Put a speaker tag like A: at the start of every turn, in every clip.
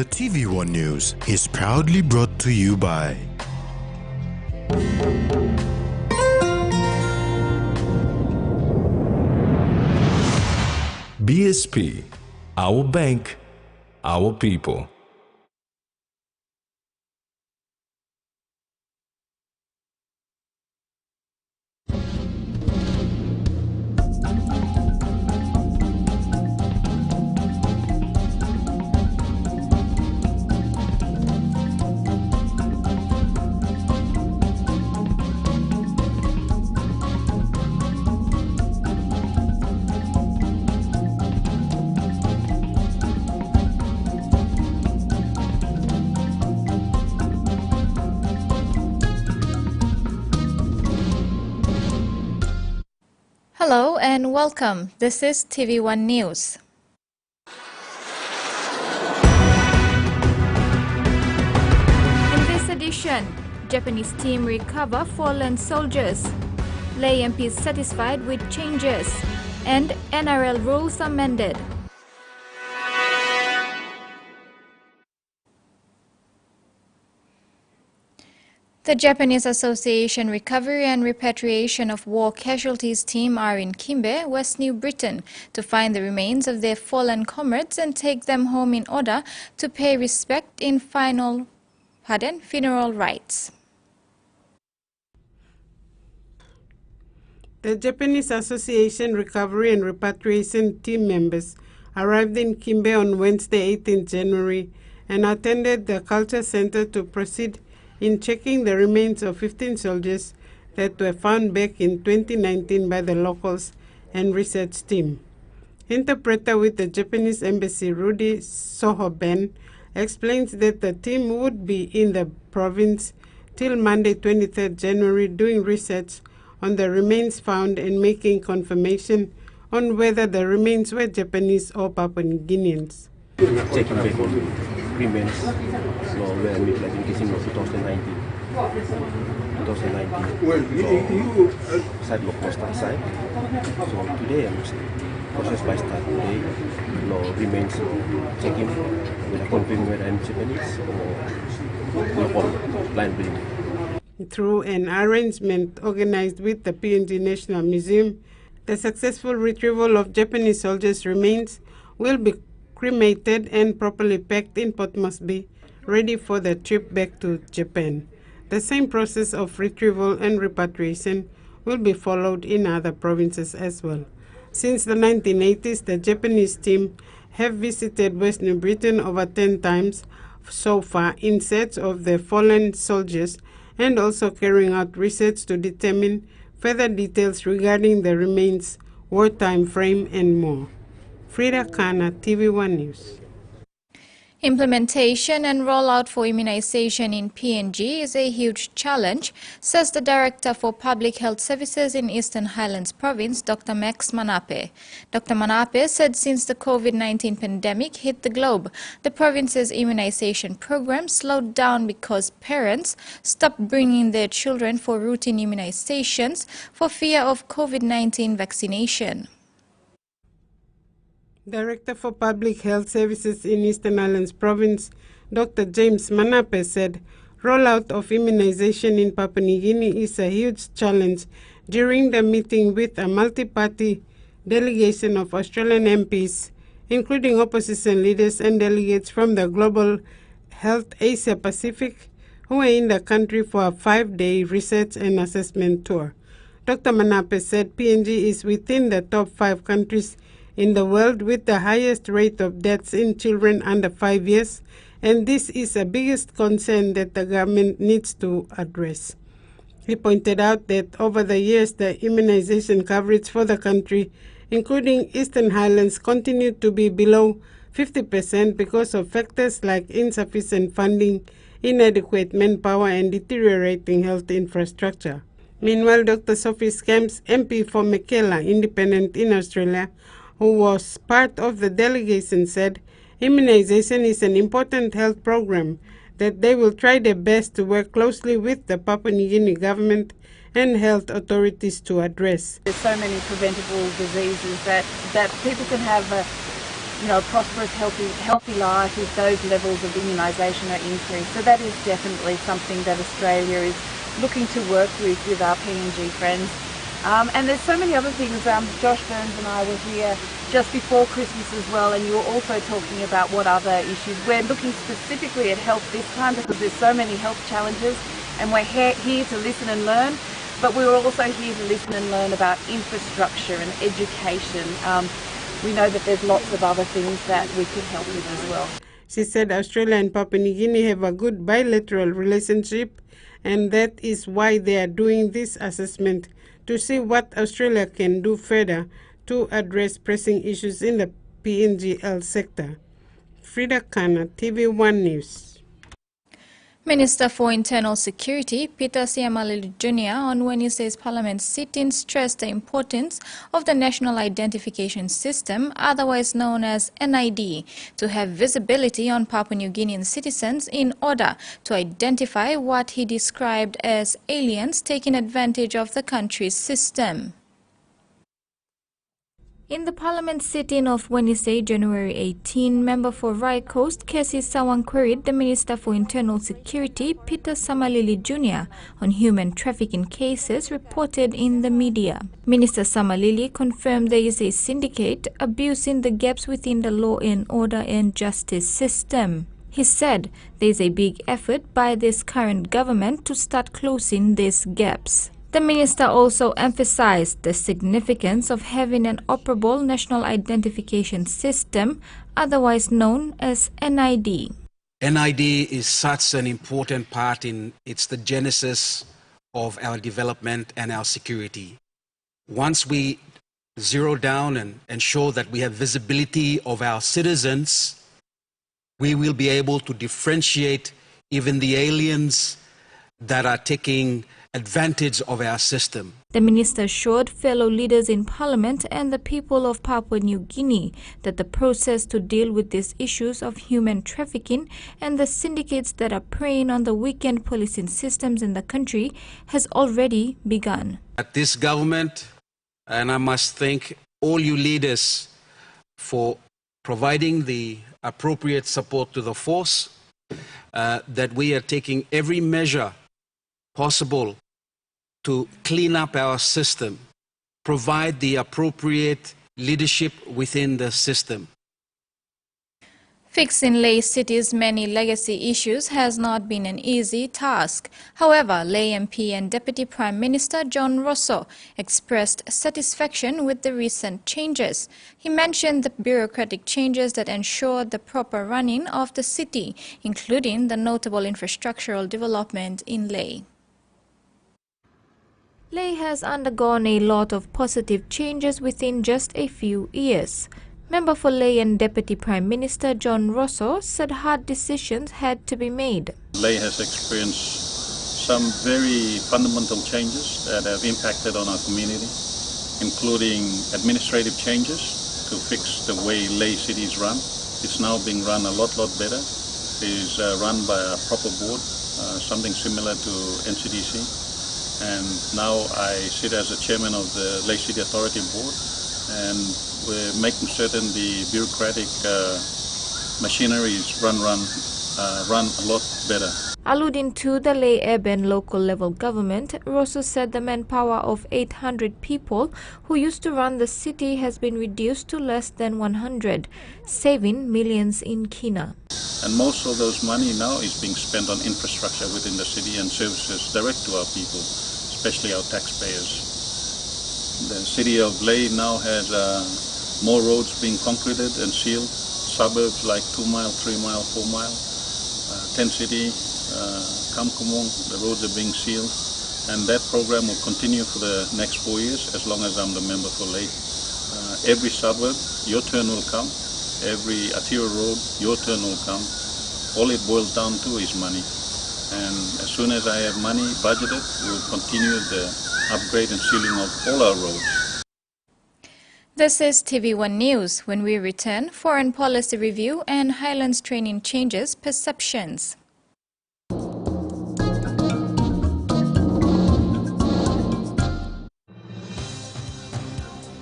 A: The TVWAN News is proudly brought to you by
B: BSP, our bank, our people.
C: Hello and welcome. This is TVWAN News. In this edition, Japanese team recover fallen soldiers. Lay MPs satisfied with changes. And NRL rules amended. The Japanese Association Recovery and Repatriation of War Casualties team are in Kimbe, West New Britain, to find the remains of their fallen comrades and take them home in order to pay respect in funeral rites.
D: The Japanese Association Recovery and Repatriation team members arrived in Kimbe on Wednesday, 18 January, and attended the Culture Center to proceed in checking the remains of 15 soldiers that were found back in 2019 by the locals and research team. Interpreter with the Japanese Embassy, Rudy Sohoben, explains that the team would be in the province till Monday, 23 January, doing research on the remains found and making confirmation on whether the remains were Japanese or Papua New Guineans.
E: Checking back on remains, so we are like in December 2019. So side lock was aside. So today I'm process by start today. Remains checking with a confirm whether I'm Japanese or local blind breeding.
D: Through an arrangement organized with the PNG National Museum, the successful retrieval of Japanese soldiers' remains will be cremated and properly packed in Port Moresby, ready for the trip back to Japan. The same process of retrieval and repatriation will be followed in other provinces as well. Since the 1980s, the Japanese team have visited West New Britain over 10 times so far in search of the fallen soldiers, and also carrying out research to determine further details regarding the remains, wartime frame, and more. Frida Kana, TVWAN News.
C: Implementation and rollout for immunization in PNG is a huge challenge, says the Director for Public Health Services in Eastern Highlands Province, Dr. Max Manape. Dr. Manape said since the COVID-19 pandemic hit the globe, the province's immunization program slowed down because parents stopped bringing their children for routine immunizations for fear of COVID-19 vaccination.
D: Director for Public Health Services in Eastern Highlands Province, Dr. James Manape, said rollout of immunization in Papua New Guinea is a huge challenge during the meeting with a multi-party delegation of Australian MPs, including opposition leaders and delegates from the Global Health Asia Pacific, who were in the country for a 5-day research and assessment tour. Dr. Manape said PNG is within the top 5 countries in the world with the highest rate of deaths in children under 5 years, and this is the biggest concern that the government needs to address. He pointed out that over the years, the immunization coverage for the country, including Eastern Highlands, continued to be below 50% because of factors like insufficient funding, inadequate manpower, and deteriorating health infrastructure. Meanwhile, Dr. Sophie Scamps, MP for Mekela Independent in Australia, who was part of the delegation, said immunization is an important health program that they will try their best to work closely with the Papua New Guinea government and health authorities to address.
F: There's so many preventable diseases that people can have a prosperous, healthy life if those levels of immunisation are increased. So that is definitely something that Australia is looking to work with our PNG friends. And there's so many other things. Josh Burns and I were here just before Christmas as well, and you were also talking about what other issues. We're looking specifically at health this time because there's so many health challenges, and we're here to listen and learn, but we were also here to listen and learn about infrastructure and education. We know that there's lots of other things that we could help with as well.
D: She said Australia and Papua New Guinea have a good bilateral relationship, and that is why they are doing this assessment to see what Australia can do further to address pressing issues in the PNGL sector. Frida Kana, TV1 News.
C: Minister for Internal Security Peter Siamalili Jr. on Wednesday's Parliament sit-in stressed the importance of the National Identification System, otherwise known as NID, to have visibility on Papua New Guinean citizens in order to identify what he described as aliens taking advantage of the country's system. In the Parliament sit-in of Wednesday, January 18, member for Rai Coast, Casey Sawang queried the Minister for Internal Security, Peter Samalili Jr., on human trafficking cases reported in the media. Minister Samalili confirmed there is a syndicate abusing the gaps within the law and order and justice system. He said there is a big effort by this current government to start closing these gaps. The minister also emphasized the significance of having an operable national identification system, otherwise known as NID.
G: NID is such an important part it's the genesis of our development and our security. Once we zero down and ensure that we have visibility of our citizens, we will be able to differentiate even the aliens that are taking advantage of our system.
C: The minister assured fellow leaders in Parliament and the people of Papua New Guinea that the process to deal with these issues of human trafficking and the syndicates that are preying on the weakened policing systems in the country has already begun.
G: At this government, and I must thank all you leaders for providing the appropriate support to the force, that we are taking every measure possible to clean up our system, provide the appropriate leadership within the system.
C: Fixing Lae City's many legacy issues has not been an easy task. However, Lae MP and Deputy Prime Minister John Rosso expressed satisfaction with the recent changes. He mentioned the bureaucratic changes that ensured the proper running of the city, including the notable infrastructural development in Lae. Lae has undergone a lot of positive changes within just a few years. Member for Lae and Deputy Prime Minister John Rosso said hard decisions had to be made.
H: Lae has experienced some very fundamental changes that have impacted on our community, including administrative changes to fix the way Lae City is run. It's now being run a lot better. It is run by a proper board, something similar to NCDC. And now I sit as the chairman of the Lae City Authority Board, and we're making certain the bureaucratic machineries run a lot better.
C: Alluding to the Lae urban local level government, Rosso said the manpower of 800 people who used to run the city has been reduced to less than 100, saving millions in kina.
H: And most of those money now is being spent on infrastructure within the city and services direct to our people, especially our taxpayers. The city of Lae now has more roads being concreted and sealed, suburbs like 2 mile, 3 mile, 4 mile, Tent City, Kamkumong, the roads are being sealed, and that program will continue for the next 4 years as long as I'm the member for Lae. Every suburb, your turn will come. Every arterial road, your turn will come. All it boils down to is money. And as soon as I have money budgeted, we'll continue the upgrade and sealing of all our roads.
C: This is TV1 News. When we return, Foreign Policy Review and Highlands Training Changes Perceptions.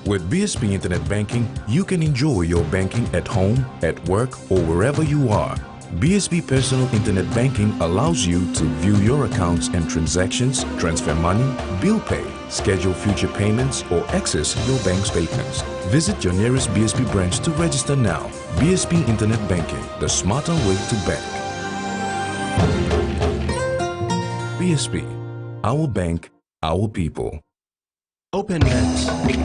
B: With BSP Internet Banking, you can enjoy your banking at home, at work, or wherever you are. BSP Personal Internet Banking allows you to view your accounts and transactions, transfer money, bill pay, schedule future payments, or access your bank statements. Visit your nearest BSP branch to register now. BSP Internet Banking, the smarter way to bank. BSP, our bank, our people.
E: Open net.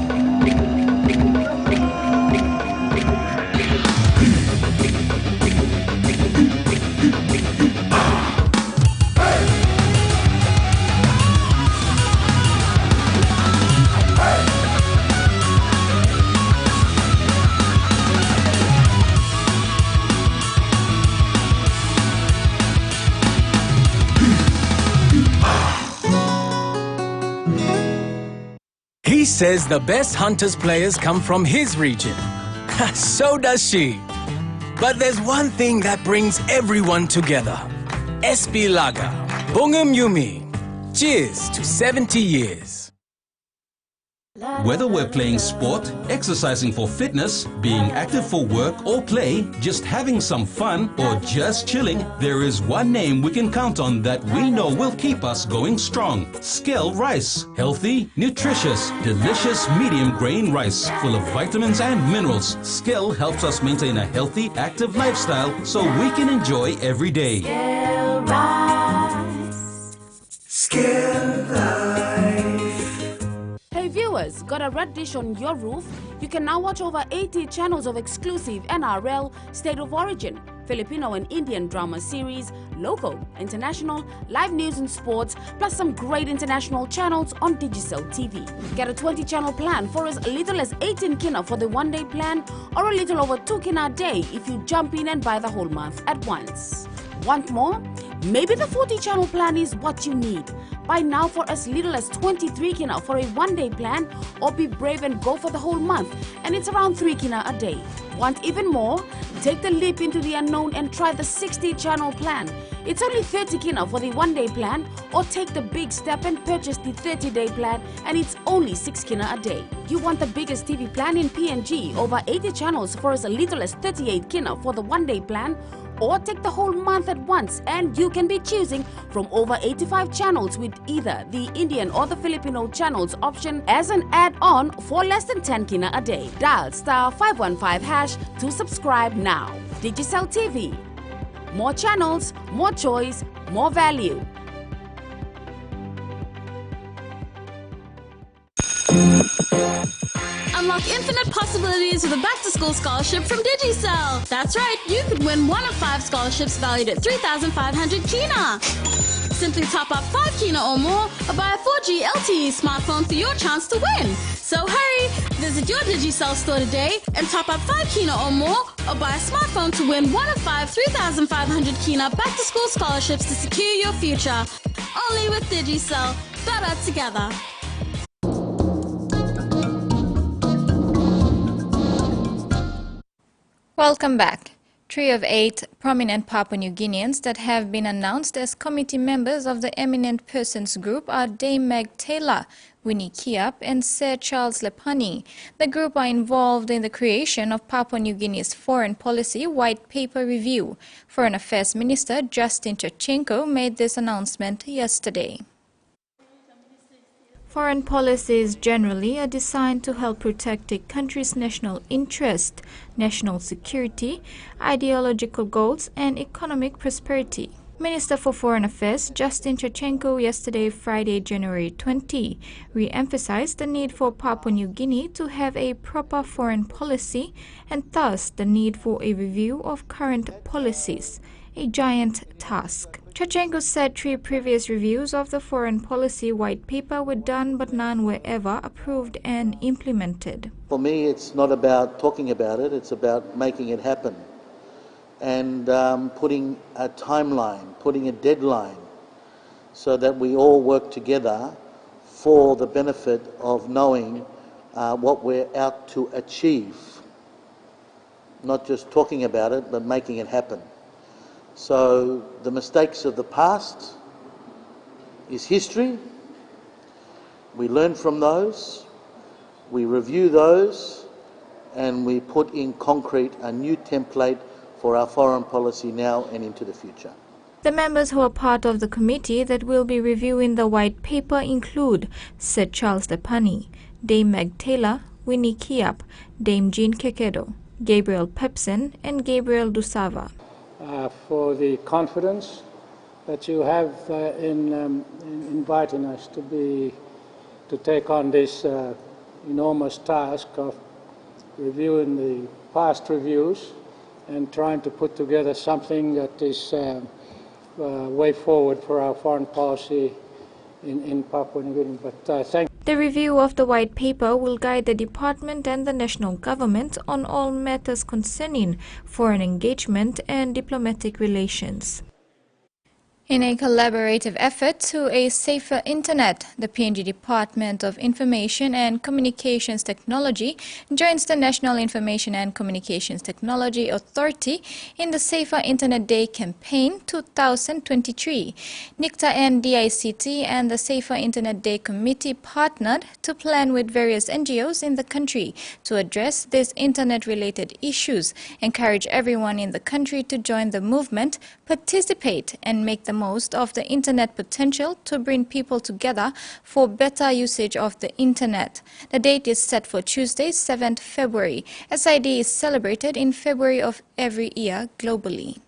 I: He says the best Hunters players come from his region. So does she. But there's one thing that brings everyone together. SP Lager. Bungum Yumi. Cheers to 70 years.
J: Whether we're playing sport, exercising for fitness, being active for work or play, just having some fun, or just chilling, there is one name we can count on that we know will keep us going strong. Skell Rice. Healthy, nutritious, delicious medium grain rice full of vitamins and minerals. Skell helps us maintain a healthy, active lifestyle so we can enjoy every day.
K: Skell Rice. Skell Life.
L: Hey viewers, got a red dish on your roof? You can now watch over 80 channels of exclusive NRL, State of Origin, Filipino and Indian drama series, local, international, live news and sports, plus some great international channels on Digicel TV. Get a 20-channel plan for as little as 18 kina for the one-day plan, or a little over 2 kina a day if you jump in and buy the whole month at once. Want more? Maybe the 40-channel plan is what you need. Buy now for as little as 23 kina for a one-day plan, or be brave and go for the whole month, and it's around 3 kina a day. Want even more? Take the leap into the unknown and try the 60-channel plan. It's only 30 kina for the one-day plan, or take the big step and purchase the 30-day plan, and it's only 6 kina a day. You want the biggest TV plan in PNG, over 80 channels for as little as 38 kina for the one-day plan, or take the whole month at once, and you can be choosing from over 85 channels with either the Indian or the Filipino channels option as an add-on for less than 10 kina a day. Dial *515# to subscribe now. Digicel TV. More channels, more choice, more value.
M: Unlock infinite possibilities with a back-to-school scholarship from Digicel. That's right, you could win one of 5 scholarships valued at 3,500 kina. Simply top up 5 kina or more, or buy a 4G LTE smartphone for your chance to win. So hurry, visit your Digicel store today and top up 5 kina or more, or buy a smartphone to win one of 5 3,500 kina back-to-school scholarships to secure your future. Only with Digicel, better together.
C: Welcome back. 3 of 8 prominent Papua New Guineans that have been announced as committee members of the Eminent Persons Group are Dame Meg Taylor, Winnie Kiap, and Sir Charles Lepani. The group are involved in the creation of Papua New Guinea's Foreign Policy White Paper Review. Foreign Affairs Minister Justin Chachenko made this announcement yesterday. Foreign policies generally are designed to help protect a country's national interest, national security, ideological goals, and economic prosperity. Minister for Foreign Affairs Justin Chachenko yesterday, Friday, January 20, re-emphasized the need for Papua New Guinea to have a proper foreign policy and thus the need for a review of current policies, a giant task. Chachenko said 3 previous reviews of the Foreign Policy White Paper were done, but none were ever approved and implemented.
N: For me, it's not about talking about it, it's about making it happen. And putting a timeline, putting a deadline, so that we all work together for the benefit of knowing what we're out to achieve. Not just talking about it, but making it happen. So the mistakes of the past is history. We learn from those. We review those and we put in concrete a new template for our foreign policy now and into the future.
C: The members who are part of the committee that will be reviewing the white paper include Sir Charles Lepani, Dame Meg Taylor, Winnie Kiap, Dame Jean Kekedo, Gabriel Pepsin, and Gabriel Dusava.
O: For the confidence that you have in inviting us to take on this enormous task of reviewing the past reviews and trying to put together something that is way forward for our foreign policy in Papua New Guinea. But thank you.
C: The review of the white paper will guide the department and the national government on all matters concerning foreign engagement and diplomatic relations. In a collaborative effort to a safer internet, the PNG Department of Information and Communications Technology joins the National Information and Communications Technology Authority in the Safer Internet Day campaign 2023. NICTA and DICT and the Safer Internet Day Committee partnered to plan with various NGOs in the country to address these internet-related issues, encourage everyone in the country to join the movement, participate, and make the most of the internet potential to bring people together for better usage of the internet. The date is set for Tuesday, 7th February. SID is celebrated in February of every year globally.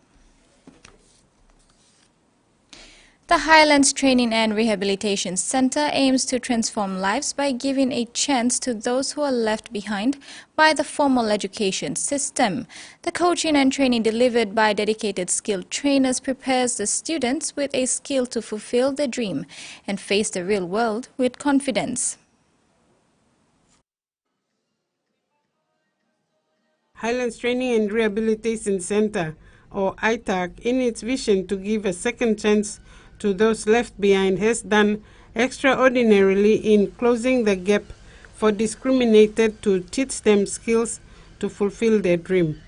C: The Highlands Training and Rehabilitation Center aims to transform lives by giving a chance to those who are left behind by the formal education system. The coaching and training delivered by dedicated skilled trainers prepares the students with a skill to fulfill their dream and face the real world with confidence.
D: Highlands Training and Rehabilitation Center, or ITAC, in its vision to give a second chance to those left behind, has done extraordinarily in closing the gap for discriminated to teach them skills to fulfill their dream.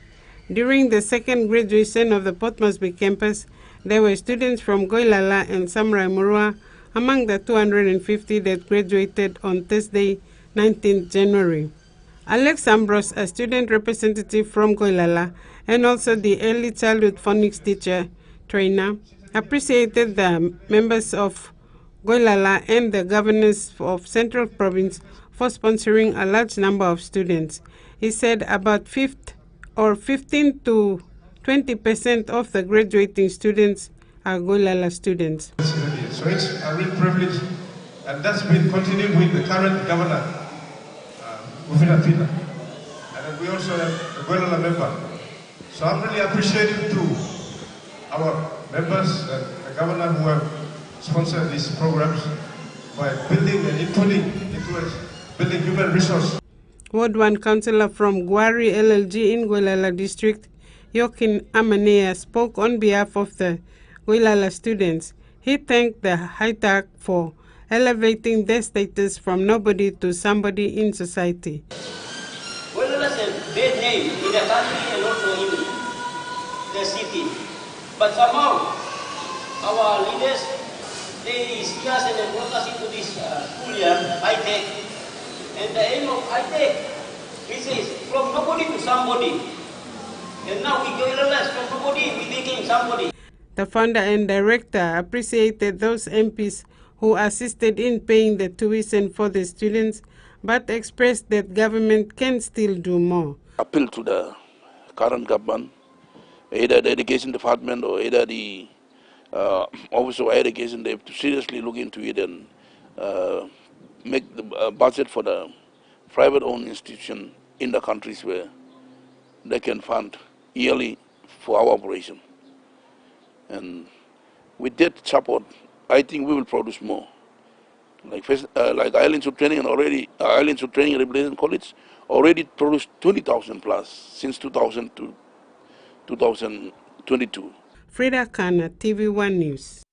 D: During the second graduation of the Port Moresby campus, there were students from Goilala and Samrai Murua among the 250 that graduated on Thursday, 19th January. Alex Ambrose, a student representative from Goilala and also the early childhood phonics teacher trainer, appreciated the members of Goilala and the governors of Central Province for sponsoring a large number of students. He said about 15 to 20% of the graduating students are Goilala students.
P: So it's a real privilege, and that's been continuing with the current governor, Mufina Pina. And we also have a Goilala member. So I'm really appreciative to our members and the governor who have sponsored these programs by building and inputting into it, building human resource.
D: Ward 1 councillor from Gwari LLG in Goilala district, Yokin Amanea, spoke on behalf of the Goilala students. He thanked the HITAC for elevating their status from nobody to somebody in society.
Q: Goilala is a bad name in the country and also in the city. But somehow, our leaders, they see us and they brought us into this school year, high-tech. And the aim of high-tech, he says, from nobody to somebody. And now we go realize from nobody, we became somebody.
D: The founder and director appreciated those MPs who assisted in paying the tuition for the students, but expressed that government can still do more.
R: Appeal to the current government, either the education department or either the office of education, they have to seriously look into it and make the budget for the private-owned institution in the countries where they can fund yearly for our operation. And with that support, I think we will produce more. Like Islands of Training and already Islands of Training and Rehabilitation College already produced 20,000 plus since 2000 to 2022.
D: Frida Kana, TVWAN News.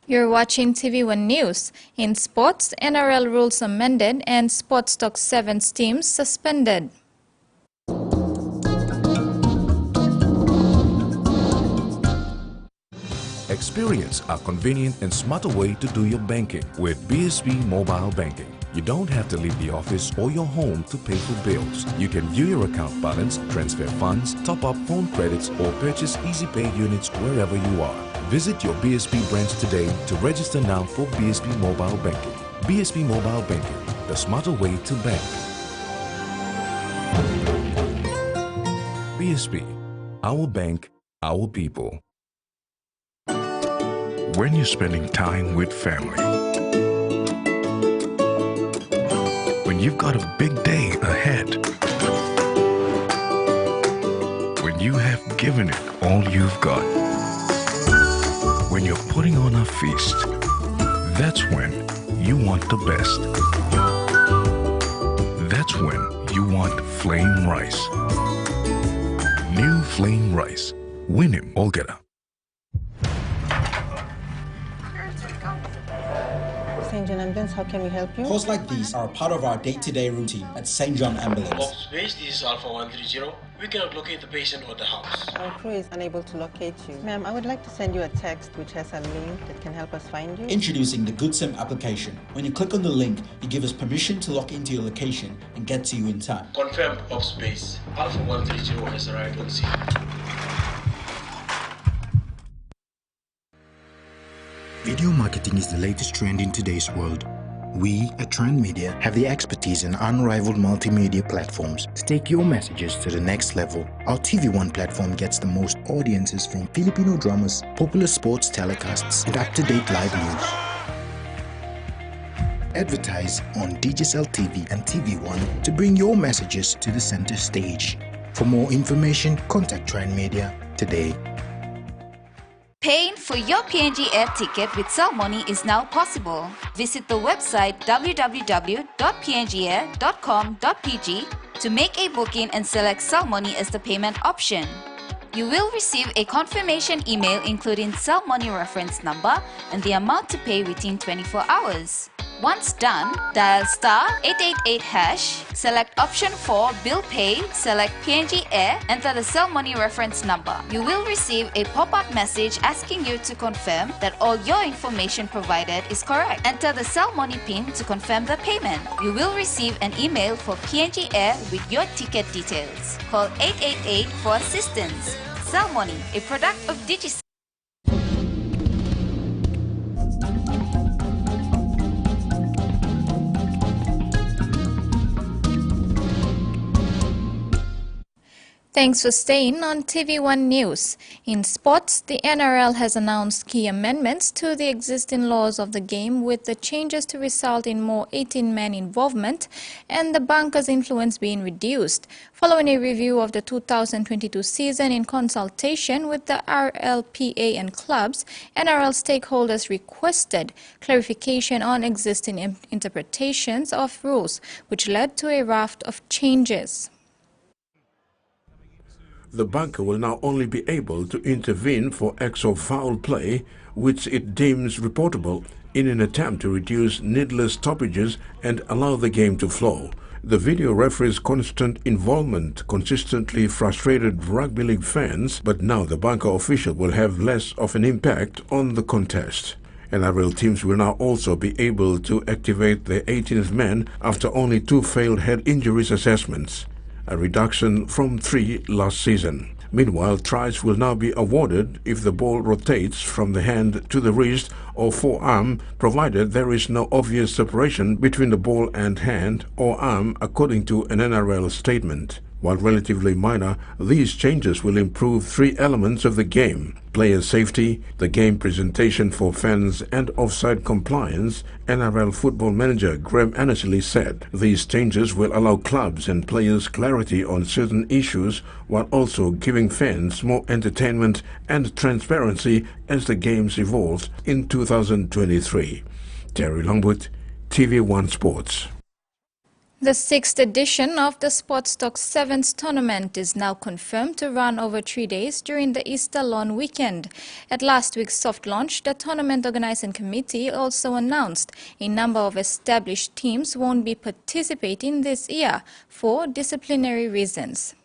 C: You're watching TVWAN News. In sports, NRL rules amended and Sports Stock 7's teams suspended.
B: Experience a convenient and smarter way to do your banking with BSB Mobile Banking. You don't have to leave the office or your home to pay for bills. You can view your account balance, transfer funds, top up phone credits, or purchase EasyPay units wherever you are. Visit your BSP branch today to register now for BSP Mobile Banking. BSP Mobile Banking, the smarter way to bank. BSP, our bank, our people.
A: When you're spending time with family, when you've got a big day ahead, when you have given it all you've got, when you're putting on a feast, that's when you want the best. That's when you want flame rice. New flame rice. Win him, Olgeta.
S: St. John Ambulance, how can we help you?
T: Calls like these are a part of our day-to-day routine at St. John Ambulance.
U: Space, this is Alpha 130. We cannot locate the patient or the house.
S: Our crew is unable to locate you. Ma'am, I would like to send you a text which has a link that can help us find you.
T: Introducing the GoodSim application. When you click on the link, you give us permission to log into your location and get to you in time.
U: Confirmed off space. Alpha 130 has arrived on scene.
A: Video marketing is the latest trend in today's world. We at Trend Media have the expertise and unrivaled multimedia platforms to take your messages to the next level. Our TVWAN platform gets the most audiences from Filipino dramas, popular sports telecasts, and up-to-date live news. Advertise on Digicel TV and TVWAN to bring your messages to the center stage. For more information, contact Trend Media today.
V: Paying for your PNG air ticket with Cell Money is now possible. Visit the website www.pngair.com.pg to make a booking and select Cell Money as the payment option. You will receive a confirmation email including Cell Money reference number and the amount to pay within 24 hours. Once done, dial *888#, select option 4 Bill Pay, select PNG Air, enter the Cell Money reference number. You will receive a pop-up message asking you to confirm that all your information provided is correct. Enter the Cell Money PIN to confirm the payment. You will receive an email for PNG Air with your ticket details. Call 888 for assistance. Cell Money, a product of Digicel.
C: Thanks for staying on TV1 News. In sports, the NRL has announced key amendments to the existing laws of the game, with the changes to result in more 18-man involvement and the bunkers' influence being reduced. Following a review of the 2022 season in consultation with the RLPA and clubs, NRL stakeholders requested clarification on existing interpretations of rules, which led to a raft of changes.
B: The bunker will now only be able to intervene for acts of foul play which it deems reportable in an attempt to reduce needless stoppages and allow the game to flow. The video referee's constant involvement consistently frustrated rugby league fans, but now the bunker official will have less of an impact on the contest. NRL teams will now also be able to activate the 18th man after only 2 failed head injuries assessments, a reduction from 3 last season. Meanwhile, tries will now be awarded if the ball rotates from the hand to the wrist or forearm, provided there is no obvious separation between the ball and hand or arm, according to an NRL statement. While relatively minor, these changes will improve 3 elements of the game: player safety, the game presentation for fans, and offside compliance. NRL football manager Graham Annesley said these changes will allow clubs and players clarity on certain issues, while also giving fans more entertainment and transparency as the games evolve in 2023. Terry Longwood, TV1 Sports.
C: The 6th edition of the Sportstock Sevens tournament is now confirmed to run over 3 days during the Easter long weekend. At last week's soft launch, the tournament organizing committee also announced a number of established teams won't be participating this year for disciplinary reasons.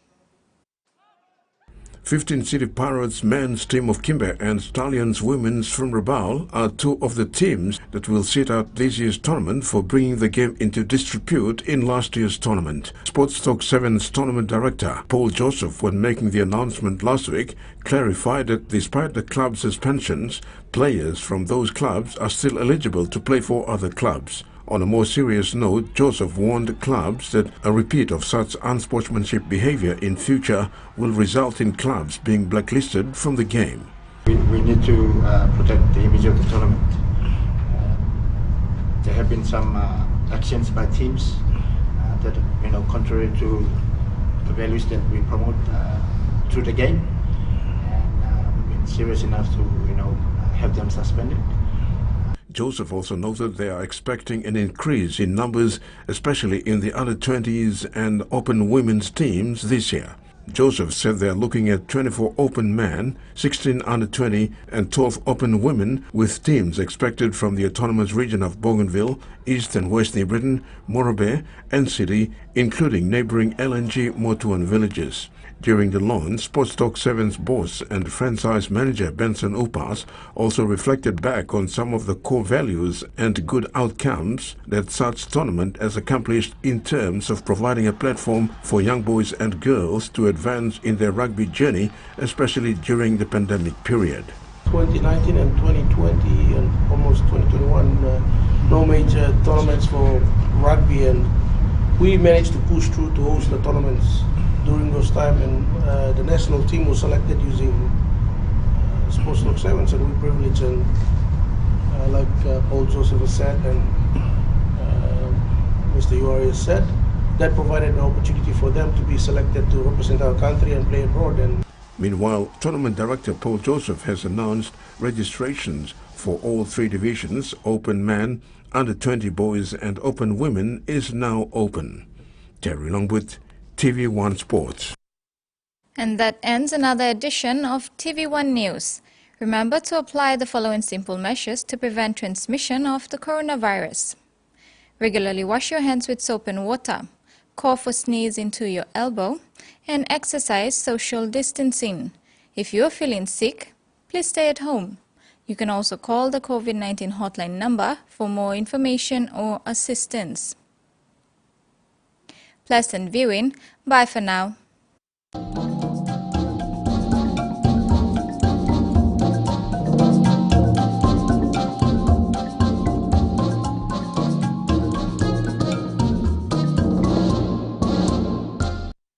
B: 15 City Pirates men's team of Kimber and Stallions women's from Rabaul are two of the teams that will sit out this year's tournament for bringing the game into disrepute in last year's tournament. Sports Talk 7's tournament director, Paul Joseph, when making the announcement last week, clarified that despite the club suspensions, players from those clubs are still eligible to play for other clubs. On a more serious note, Joseph warned clubs that a repeat of such unsportsmanship behavior in future will result in clubs being blacklisted from the game.
F: We need to protect the image of the tournament. There have been some actions by teams that, contrary to the values that we promote through the game. And we've been serious enough to, have them suspended.
B: Joseph also noted they are expecting an increase in numbers, especially in the under-20s and open women's teams this year. Joseph said they are looking at 24 open men, 16 under-20 and 12 open women, with teams expected from the autonomous region of Bougainville, East and West New Britain, Morobe and City, including neighboring LNG Motuan villages. During the launch, Sports Talk 7's boss and franchise manager Benson Upas also reflected back on some of the core values and good outcomes that such tournament has accomplished in terms of providing a platform for young boys and girls to advance in their rugby journey, especially during the pandemic period.
G: 2019 and 2020 and almost 2021, no major tournaments for rugby, and we managed to push through to host the tournaments during those time, and the national team was selected using Sports Talk 7, so we privilege, and like Paul Joseph has said and Mr. Uari has said, that provided an opportunity for them to be selected to represent our country and play abroad. And
B: meanwhile, tournament director Paul Joseph has announced registrations for all three divisions, open men, under-20 boys and open women, is now open. Terry Longwood, TV1 Sports.
C: And that ends another edition of TV1 News. Remember to apply the following simple measures to prevent transmission of the coronavirus. Regularly wash your hands with soap and water, cough or sneeze into your elbow, and exercise social distancing. If you are feeling sick, please stay at home. You can also call the COVID-19 hotline number for more information or assistance. Pleasant viewing. Bye for now.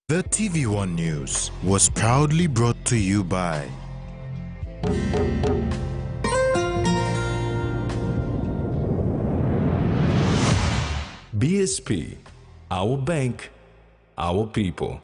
A: The TV1 News was proudly brought to you by
B: BSP, our bank, our people.